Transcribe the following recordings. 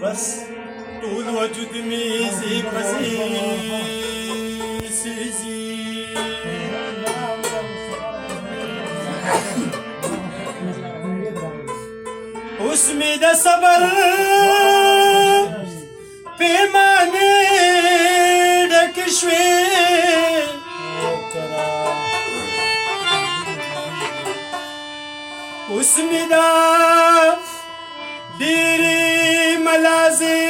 بس طول وجود ميزي بزي سيزي اسمي ده صبر پیمانه ډک شوې اسمي ده ډېرې ملازې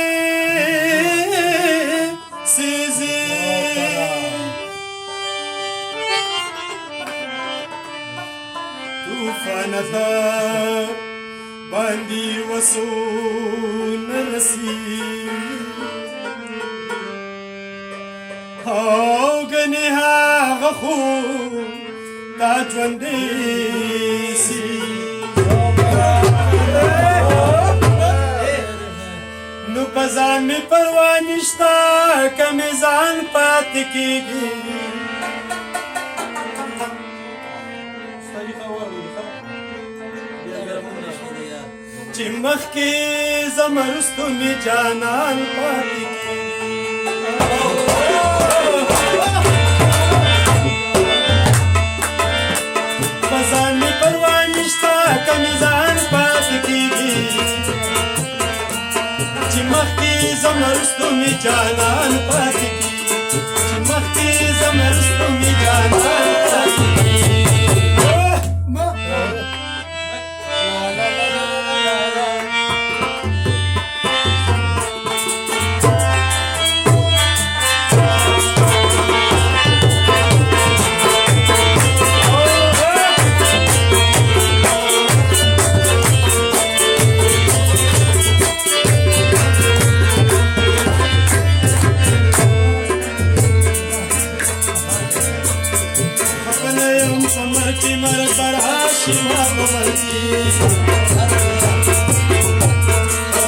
سيزي طوفان ده باندې وسو نرسي او ګنې هغه خو تا ژوندې سي نو په ځان مې پروا نشته که مې ځان پاتې کېږي چې مخکې ځم وروستو مې جانان پاتې کېږي په ځان مې پروا نشته که مې ځان پاتې کېږي چې مخکې ځم وروستو مې جانان پاتې کېږي چې مخکې ځم وروستو مې جانان پاتې کېږي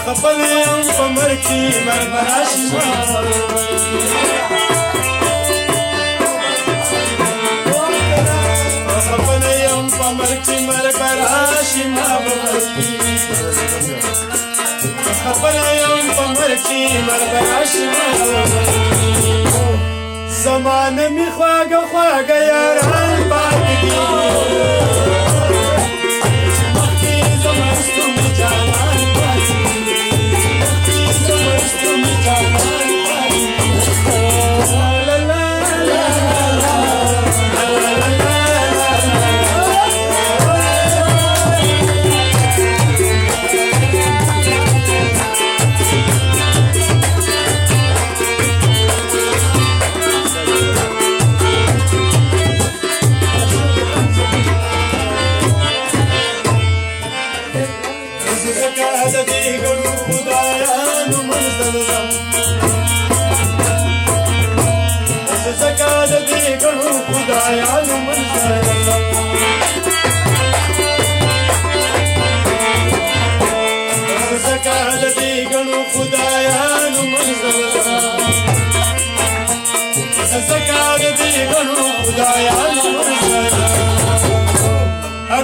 خپل یم په مرګ کې مرګ راشي خپل یم په مرګ کې مرګ راشي خپل یم په مرګ کې مرګ راشي زمانه می خواږه خواږه یاران پاتې دي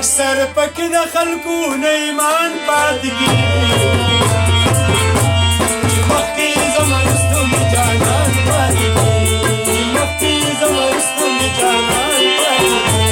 اکثر پکې د خلکو نه ایمان پاتې کېږي چې مخکې ځم وروستو مې جانان پاتې کېږي مخکې ځم وروستو مې جانان پاتې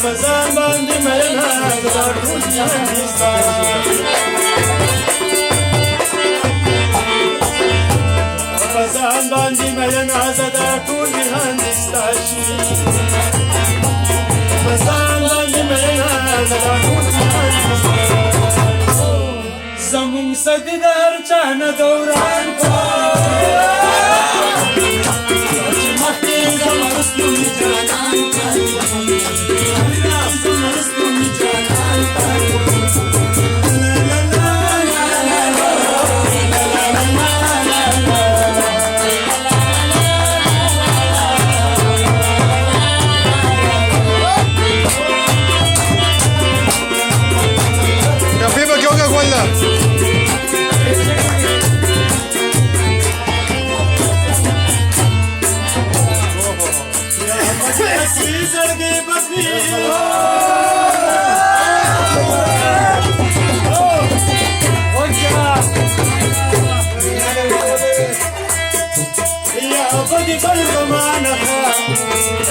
Ramazan bandi mena da dunya istashki Ramazan bandi mena da dunya istashki Ramazan bandi mena da dunya istashki Zamun sadidar chana dauran ko لرګي بدوي یا بدي بل زمانه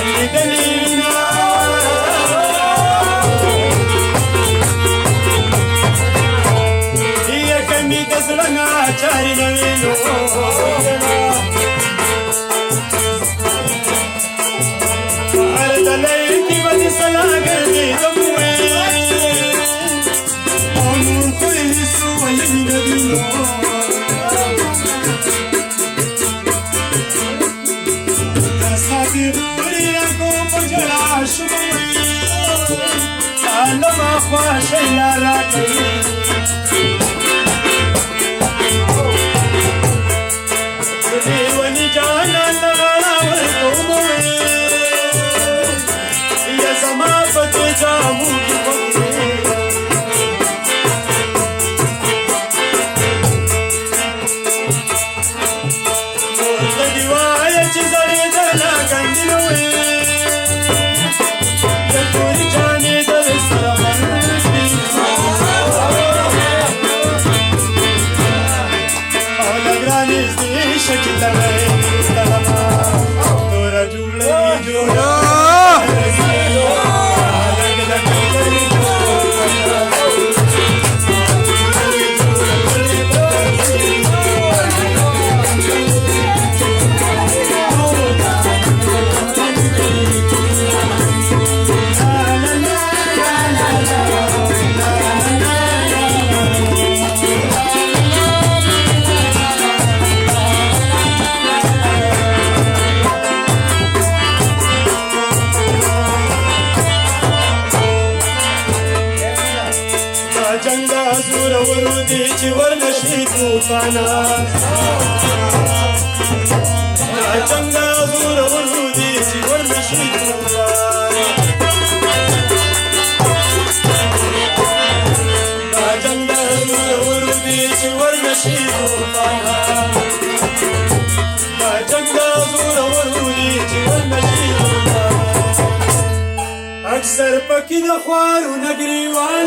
اللي دليلنا هي كمي دزلنا چاري نوينو دلائکی بدی صلاح گردی دموی آمون کوئی حسو ولی ندیلو دستاتی غوری رکو پجلا شموی عالم خواشی لارا کئی دیوانی جانان دغانا ورکوموی زما پته جامو کی پکې ورته دی وایه چې زړې درنه ګنډلې وې د تورې جانې در سره ملګرې او له ګرانې زدې شه چې تللی تلمه توره جوړه جنگ دا زور ورودی چې ورنشي طوفانا جنگ دا زور ورودی چې ورنشي طوفانا جنگ دا زور ورودی چې ورنشي طوفانا جنگ دا زور ورودی چې ورنشي طوفانا اکثر پکې د خوارو نګریوان